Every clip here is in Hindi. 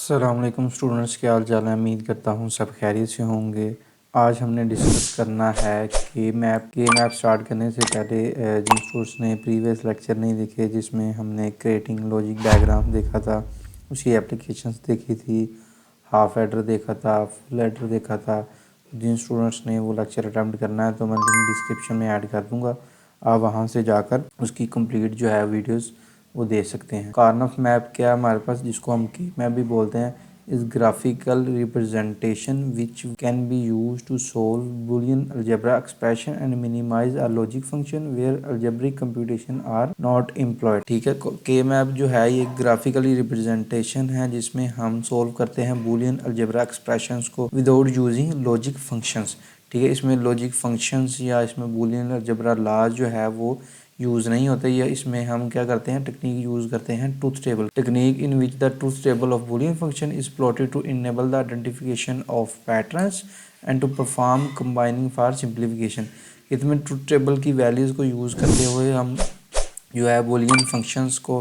अस्सलाम वालेकुम स्टूडेंट्स, क्या हाल चाल है। उम्मीद करता हूँ सब खैरियत से होंगे। आज हमने डिस्कस करना है कि मैप स्टार्ट करने से पहले जिन स्टूडेंट्स ने प्रीवियस लेक्चर नहीं देखे, जिसमें हमने क्रिएटिंग लॉजिक डायग्राम देखा था, उसकी एप्लीकेशंस देखी थी, हाफ एडर देखा था, फुल एडर देखा था। जिन स्टूडेंट्स ने वो लेक्चर अटैम्प्ट करना है तो मैं लिंक डिस्क्रिप्शन में ऐड कर दूँगा, आप वहाँ से जाकर उसकी कंप्लीट जो है वीडियोस वो दे सकते हैं। कार्नफ मैप क्या है हमारे पास, जिसको हम की मैप भी बोलते हैं, इस graphical representation which can be use to solve Boolean algebra expression and minimize a logic function where algebraic computation are not employed. ठीक है, के मैप जो है ये ग्राफिकली रिप्रेजेंटेशन है जिसमें हम सोल्व करते हैं बुलियन अलजेब्रा एक्सप्रेशंस को विदाउट यूजिंग लॉजिक फंक्शंस। ठीक है, इसमें लॉजिक फंक्शंस या इसमें बुलियन अलजेब्रा लॉज जो है वो यूज़ नहीं होते, या इसमें हम क्या करते हैं, टेक्निक यूज़ करते हैं truth table technique, in which the truth table of Boolean function is plotted to enable the identification of patterns and to perform combining for simplification. इसमें ट्रूथ टेबल की वैल्यूज़ को यूज़ करते हुए हम जो है बूलियन फंक्शंस को,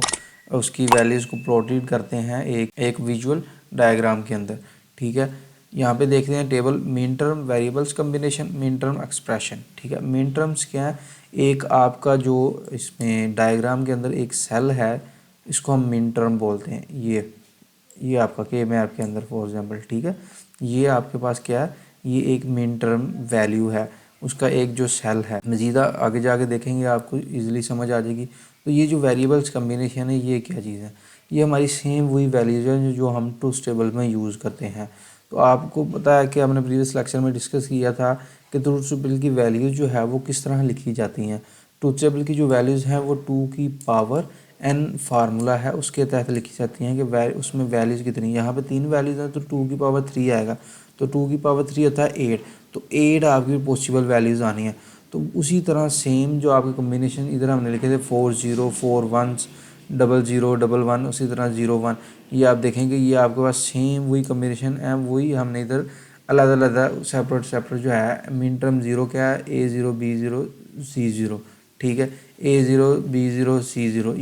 उसकी वैल्यूज़ को प्लॉटेड करते हैं एक विजुअल डायग्राम के अंदर। ठीक है, यहाँ पे देखते हैं table mean term variables combination mean term expression. ठीक है, मीन टर्म्स क्या है, एक आपका जो इसमें डायग्राम के अंदर एक सेल है, इसको हम मीन टर्म बोलते हैं। ये आपका के मैप के अंदर फॉर एग्जांपल, ठीक है, ये आपके पास क्या है, ये एक मीन टर्म वैल्यू है, उसका एक जो सेल है। मज़ीदा आगे जाके देखेंगे आपको इजीली समझ आ जाएगी। तो ये जो वेरिएबल्स कम्बिनेशन है ये क्या चीज़ है, ये हमारी सेम वही वैल्यूज है जो हम ट्रूथ टेबल में यूज़ करते हैं। तो आपको पता है कि हमने प्रीवियस लेक्चर में डिस्कस किया था कि ट्रूथ टेबल की वैल्यूज़ जो है वो किस तरह लिखी जाती हैं। ट्रूथ टेबल की जो वैल्यूज़ हैं वो 2 की पावर n फार्मूला है, उसके तहत लिखी जाती हैं कि उसमें वैल्यूज़ कितनी। यहाँ पे 3 वैल्यूज़ हैं तो 2 की पावर 3 आएगा, तो 2 की पावर 3 होता है 8, तो 8 आपकी पॉसिबल वैल्यूज़ आनी है। तो उसी तरह सेम जो आपके कम्बिनेशन इधर हमने लिखे थे 4 0 4 1 0 0 1 1, उसी तरह 0 1, ये आप देखेंगे ये आपके पास सेम वही कम्बिनेशन है, वही हमने इधर अलग अलग सेपरेट जो है। मिन टर्म 0 क्या है, A0 B0 C0। ठीक है, A0 B0 C0,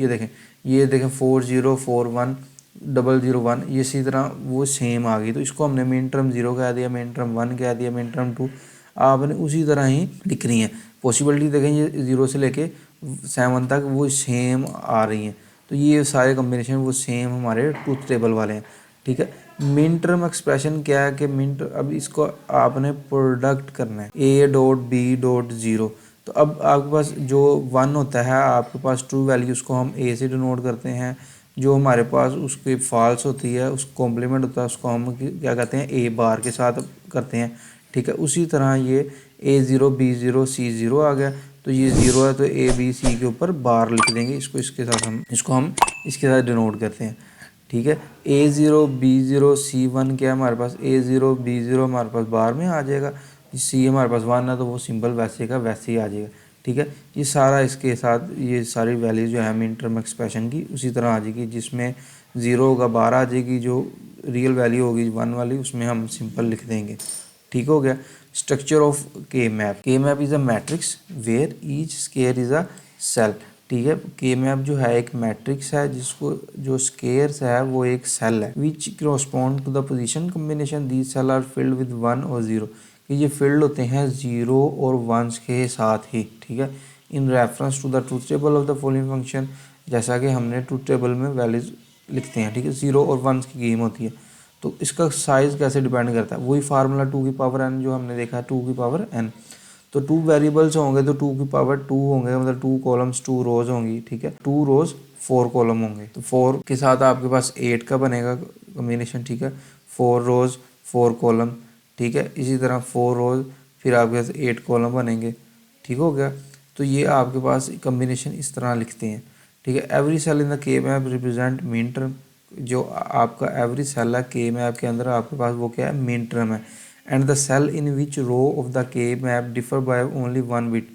ये देखें 4 0 4 1 0 0 1, ये इसी तरह वो सेम आ गई। तो इसको हमने मिन टर्म 0 कह दिया, मिन टर्म 1 कह दिया, मिन टर्म 2, आपने उसी तरह ही लिखनी है। पॉसिबिलिटी देखें, ये 0 से लेके 7 तक वो सेम आ रही हैं, तो ये सारे कम्बिनेशन वो सेम हमारे ट्रूथ टेबल वाले हैं। ठीक है, मिन टर्म एक्सप्रेशन क्या है कि अब इसको आपने प्रोडक्ट करना है A डॉट B डॉट 0। तो अब आपके पास जो 1 होता है आपके पास ट्रू वैल्यू, उसको हम A से डिनोट करते हैं। जो हमारे पास उसकी फॉल्स होती है, उस कॉम्प्लीमेंट होता है, उसको हम क्या कहते हैं, A बार के साथ करते हैं। ठीक है, उसी तरह ये A0 B0 C0 आ गया, तो ये 0 है तो ABC के ऊपर बार लिख देंगे, इसको हम इसके साथ डिनोट करते हैं। ठीक है, A0 B0 C1 क्या है हमारे पास, A0 B0 हमारे पास बार में आ जाएगा, C हमारे पास 1 है तो वो सिंबल वैसे का वैसे ही आ जाएगा। ठीक है, ये सारा इसके साथ ये सारी वैल्यू जो है मिन टर्म एक्सप्रेशन की उसी तरह आ जाएगी, जिसमें 0 होगा बार आ जाएगी, जो रियल वैल्यू होगी 1 वाली उसमें हम सिंपल लिख देंगे। ठीक हो गया। Structure of K map is a matrix where each square is a cell. ठीक है, के मैप जो है एक मैट्रिक्स है जिसको जो स्केयर्स है वो एक सेल है, which correspond to the position combination the cell are filled with 1 और 0, कि ये फिल्ड होते हैं 0 और 1 के साथ ही। ठीक है, in reference to the truth table of the following function, जैसा कि हमने ट्रूथ टेबल में वैल्यूज लिखते हैं। ठीक है, 0 और 1 की गेम होती है, तो इसका साइज़ कैसे डिपेंड करता है, वही फार्मूला 2 की पावर n जो हमने देखा है, 2 की पावर n। तो 2 वेरिएबल्स होंगे तो 2 की पावर 2 होंगे, मतलब 2 कॉलम्स 2 रोज होंगी। ठीक है, 2 रोज 4 कॉलम होंगे, तो 4 के साथ आपके पास 8 का बनेगा कम्बिनेशन। ठीक है, 4 रोज 4 कॉलम। ठीक है, इसी तरह 4 रोज फिर आपके पास 8 कॉलम बनेंगे। ठीक हो गया, तो ये आपके पास कम्बिनेशन इस तरह लिखते हैं। ठीक है, every cell in the K map represent mean term, जो आपका एवरी सेल है के मैप के अंदर आपके पास वो क्या है, मीन टर्म है। And the cell in which row of the K map differ by only 1 bit,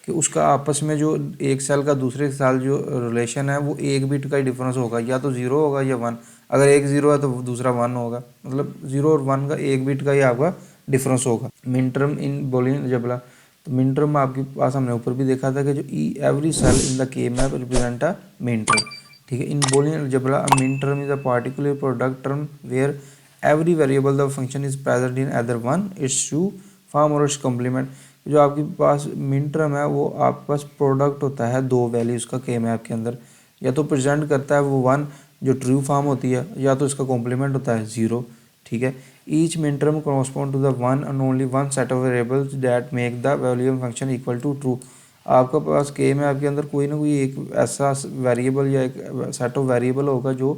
कि उसका आपस में जो एक सेल का दूसरे सेल जो रिलेशन है वो 1 बिट का ही डिफरेंस होगा, या तो 0 होगा या 1। अगर एक 0 है तो दूसरा 1 होगा, मतलब 0 और 1 का 1 बिट का ही आपका डिफरेंस होगा। Min term in Boolean algebra, तो मिन टर्म आपके पास हमने ऊपर भी देखा था कि जो every cell in the K map represent a minterm. ठीक है। In Boolean algebra minterm is a particular product term where every variable the function is present in other one its true form और कॉम्प्लीमेंट। जो आपके पास मिन टर्म है वो आपके पास प्रोडक्ट होता है दो वैल्यूज़ का के मैप के अंदर, या तो प्रेजेंट करता है वो वन जो ट्रू फॉर्म होती है, या तो इसका कॉम्प्लीमेंट होता है ज़ीरो। ठीक है। Each minterm correspond to the one and only one set of variables that make the volume function equal to true. आपके पास के मैप के अंदर कोई ना कोई एक ऐसा वेरिएबल या एक सेट ऑफ वेरिएबल होगा जो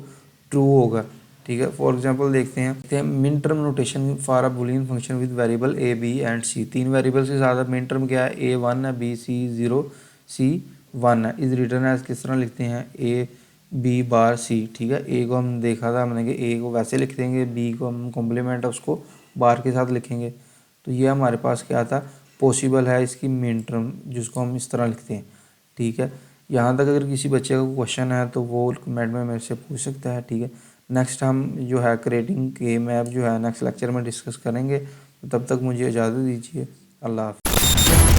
ट्रू होगा। ठीक है। फॉर एग्जांपल देखते हैं minterm notation for a Boolean function with variable A B and C. तीन वेरिएबल्स के साथ मिन टर्म क्या है, ए वन है, B C zero, C one है। इस रिटर्न एज किस तरह लिखते हैं, ए बी बार सी। ठीक है। ए को हम देखा था हमने कि ए को वैसे लिख देंगे, बी को हम कॉम्प्लीमेंट है उसको बार के साथ लिखेंगे। तो ये हमारे पास क्या था, पॉसिबल है इसकी मिन टर्म, जिसको हम इस तरह लिखते हैं। ठीक है। यहाँ तक अगर किसी बच्चे का क्वेश्चन है तो वो कमेंट में मेरे से पूछ सकता है। ठीक है। नेक्स्ट हम जो है क्रिएटिंग के मैप जो है नेक्स्ट लेक्चर में डिस्कस करेंगे। तब तक मुझे इजाज़त दीजिए। अल्लाह हाफ़िज़।